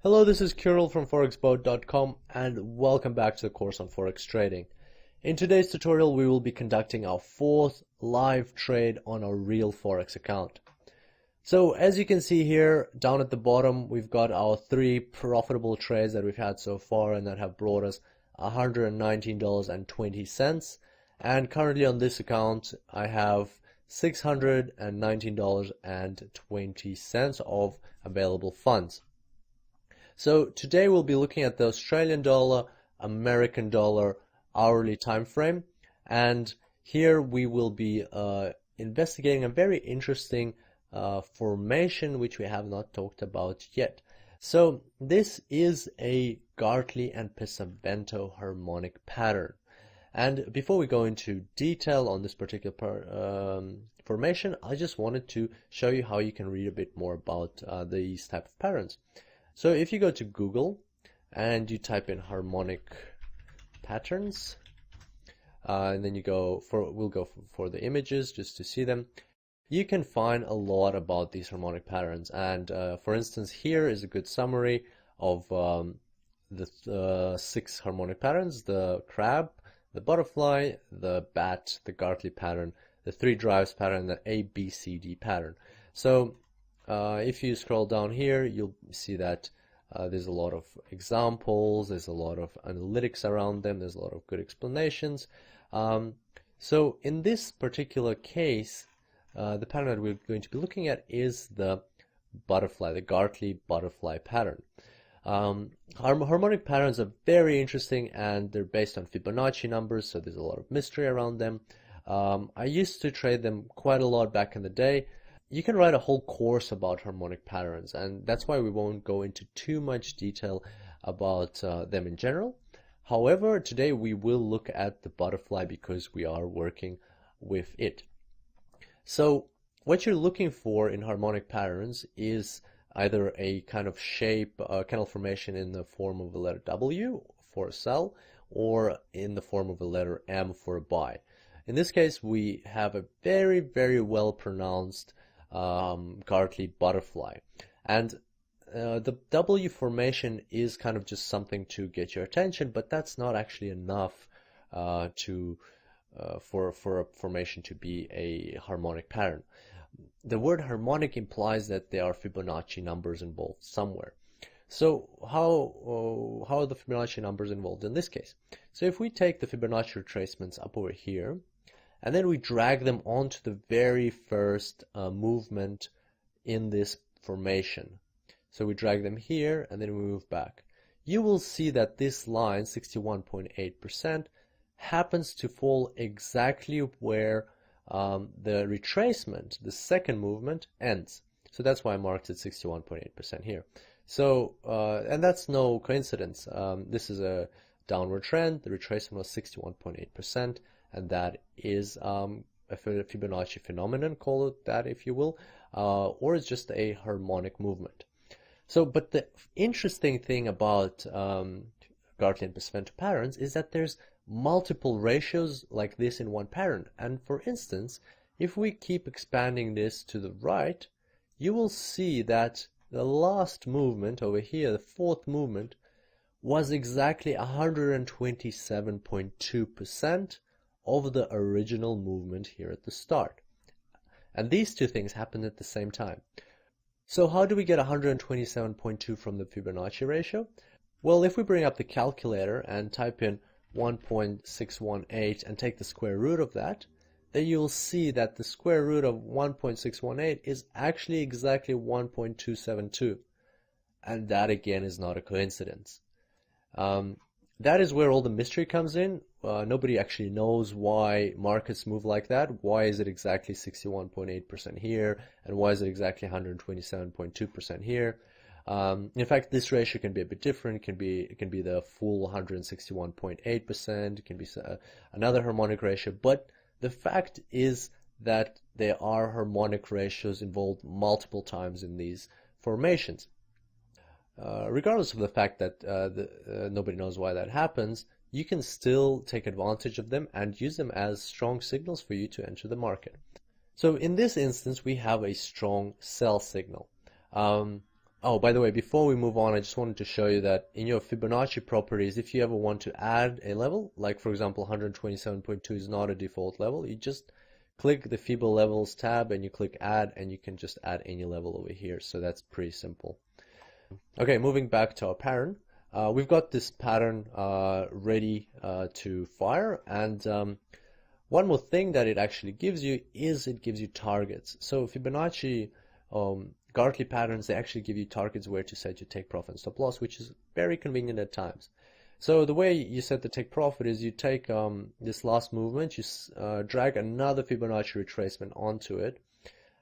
Hello, this is Kirill from forexboat.com and welcome back to the course on Forex trading. In today's tutorial, we will be conducting our fourth live trade on a real Forex account. So as you can see here, down at the bottom, we've got our three profitable trades that we've had so far and that have brought us $119.20. And currently on this account, I have $619.20 of available funds. So today we'll be looking at the Australian dollar, American dollar hourly time frame, and here we will be investigating a very interesting formation which we have not talked about yet. So this is a Gartley and Pesavento harmonic pattern. And before we go into detail on this particular formation, I just wanted to show you how you can read a bit more about these type of patterns. So if you go to Google and you type in harmonic patterns, and then we'll go for the images just to see them, you can find a lot about these harmonic patterns. And for instance, here is a good summary of the 6 harmonic patterns: the crab, the butterfly, the bat, the Gartley pattern, the 3 drives pattern, the ABCD pattern. So if you scroll down here, you'll see that there's a lot of examples, there's a lot of analytics around them, there's a lot of good explanations. So in this particular case, the pattern that we're going to be looking at is the butterfly, the Gartley butterfly pattern. Harmonic patterns are very interesting and they're based on Fibonacci numbers, so there's a lot of mystery around them. I used to trade them quite a lot back in the day. You can write a whole course about harmonic patterns, and that's why we won't go into too much detail about them in general. However, today we will look at the butterfly because we are working with it. So what you're looking for in harmonic patterns is either a kind of shape, candle formation in the form of a letter W for a sell, or in the form of a letter M for a buy. In this case, we have a very, very well pronounced Gartley butterfly, and the W formation is kind of just something to get your attention, but that's not actually enough for a formation to be a harmonic pattern. The word harmonic implies that there are Fibonacci numbers involved somewhere. So how are the Fibonacci numbers involved in this case? So if we take the Fibonacci retracements up over here, and then we drag them onto the very first movement in this formation. So we drag them here and then we move back. You will see that this line, 61.8%, happens to fall exactly where the retracement, the second movement, ends. So that's why I marked it 61.8% here. So, and that's no coincidence. This is a downward trend. The retracement was 61.8%. And that is a Fibonacci phenomenon, call it that if you will, or it's just a harmonic movement. So, but the interesting thing about Gartley and Pesavento patterns is that there's multiple ratios like this in one pattern. And for instance, if we keep expanding this to the right, you will see that the last movement over here, the fourth movement, was exactly 127.2% of the original movement here at the start. And these two things happened at the same time. So how do we get 127.2 from the Fibonacci ratio? Well, if we bring up the calculator and type in 1.618 and take the square root of that, then you'll see that the square root of 1.618 is actually exactly 1.272. And that again is not a coincidence. That is where all the mystery comes in. Nobody actually knows why markets move like that. Why is it exactly 61.8% here, and why is it exactly 127.2% here? In fact, this ratio can be a bit different. It can be the full 161.8%. It can be another harmonic ratio. But the fact is that there are harmonic ratios involved multiple times in these formations. Regardless of the fact that nobody knows why that happens, you can still take advantage of them and use them as strong signals for you to enter the market. So in this instance, we have a strong sell signal. Oh, by the way, before we move on, I just wanted to show you that in your Fibonacci properties, if you ever want to add a level, like for example 127.2 is not a default level, you just click the Fibo levels tab and you click add, and you can just add any level over here. So that's pretty simple. Okay, moving back to our pattern. We've got this pattern ready to fire, and one more thing that it actually gives you is it gives you targets. So Fibonacci Gartley patterns, they actually give you targets where to set your take profit and stop loss, which is very convenient at times. So the way you set the take profit is you take this last movement, you drag another Fibonacci retracement onto it,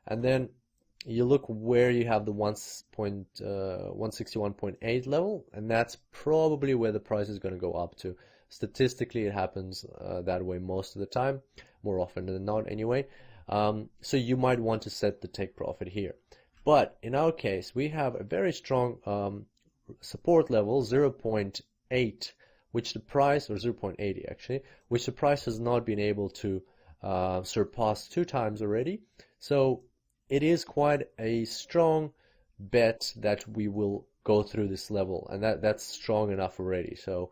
and then you look where you have the 161.8 level, and that's probably where the price is going to go up to. Statistically, it happens that way most of the time, more often than not anyway. So you might want to set the take profit here. But in our case, we have a very strong support level, 0.8, which the price, or 0.80 actually, which the price has not been able to surpass 2 times already. So it is quite a strong bet that we will go through this level, and that's strong enough already. So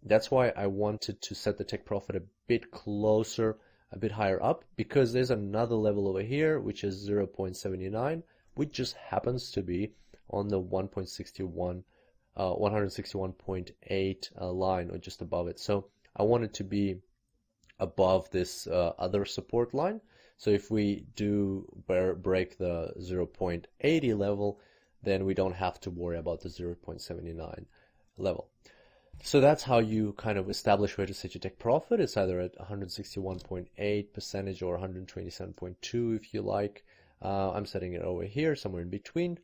that's why I wanted to set the take profit a bit closer, a bit higher up, because there's another level over here, which is 0.79, which just happens to be on the 161.8 line, or just above it. So I want it to be above this other support line. So if we do break the 0.80 level, then we don't have to worry about the 0.79 level. So that's how you kind of establish where to set your take profit. It's either at 161.8% or 127.2 if you like. I'm setting it over here, somewhere in between.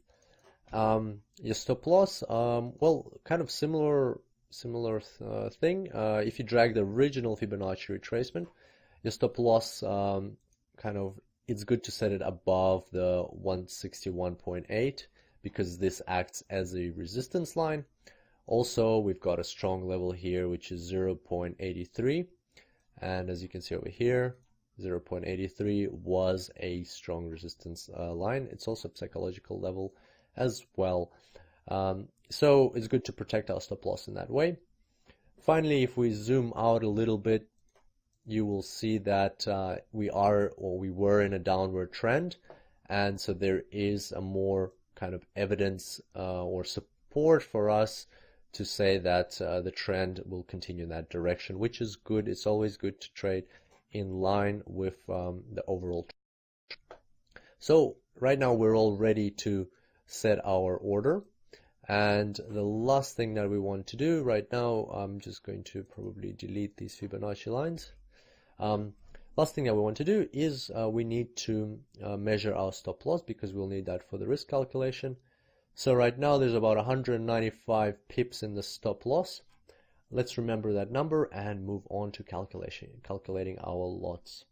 Your stop loss, well, kind of similar thing. If you drag the original Fibonacci retracement, your stop loss it's good to set it above the 161.8 because this acts as a resistance line. Also, we've got a strong level here, which is 0.83, and as you can see over here, 0.83 was a strong resistance line. It's also a psychological level as well. So it's good to protect our stop loss in that way. Finally, if we zoom out a little bit, you will see that we were in a downward trend, and so there is a more kind of evidence or support for us to say that the trend will continue in that direction, which is good. It's always good to trade in line with the overall trend. So right now we're all ready to set our order, and the last thing that we want to do right now, I'm just going to probably delete these Fibonacci lines. Last thing that we want to do is we need to measure our stop loss, because we'll need that for the risk calculation. So right now there's about 195 pips in the stop loss. Let's remember that number and move on to calculating our lots.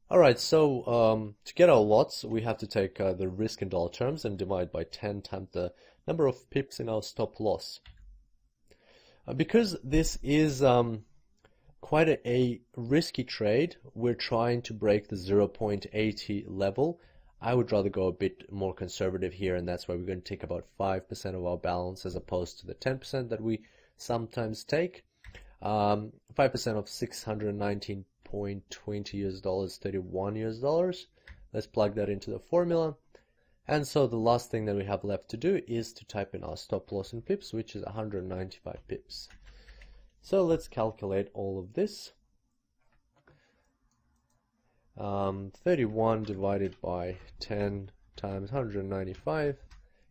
Alright, so to get our lots, we have to take the risk in dollar terms and divide by 10 times the number of pips in our stop loss. Because this is quite a risky trade, we're trying to break the 0.80 level. I would rather go a bit more conservative here, and that's why we're going to take about 5% of our balance as opposed to the 10% that we sometimes take. 5% of $619.20 US dollars, $31 US dollars. Let's plug that into the formula. And so the last thing that we have left to do is to type in our stop loss in pips, which is 195 pips. So let's calculate all of this. 31 divided by 10 times 195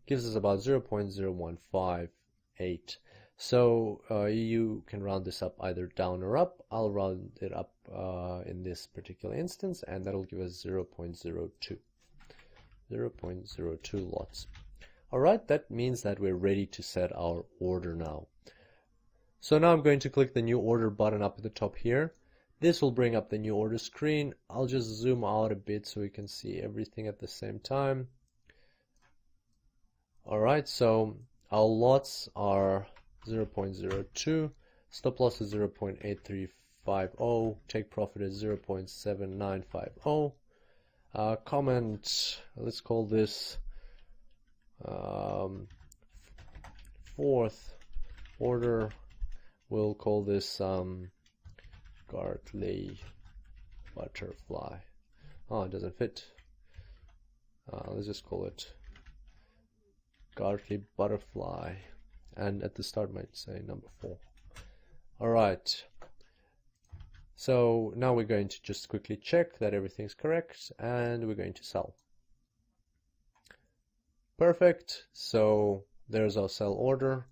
gives us about 0.0158. So you can round this up either down or up. I'll round it up in this particular instance, and that'll give us 0.02 lots. Alright, that means that we're ready to set our order now. So now I'm going to click the new order button up at the top here. This will bring up the new order screen. I'll just zoom out a bit so we can see everything at the same time. Alright, so our lots are 0.02, stop loss is 0.8350, take profit is 0.7950. Comment, let's call this Fourth order, we'll call this Gartley butterfly. Oh, it doesn't fit. Let's just call it Gartley butterfly, and at the start might say number 4. Alright, so now we're going to just quickly check that everything's correct, and we're going to sell. Perfect, so there's our sell order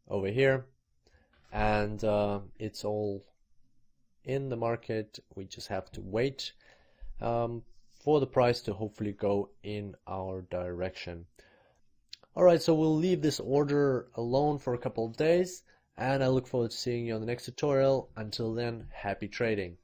over here, and it's all in the market. We just have to wait for the price to hopefully go in our direction. Alright, so we'll leave this order alone for a couple of days, and I look forward to seeing you on the next tutorial. Until then, happy trading.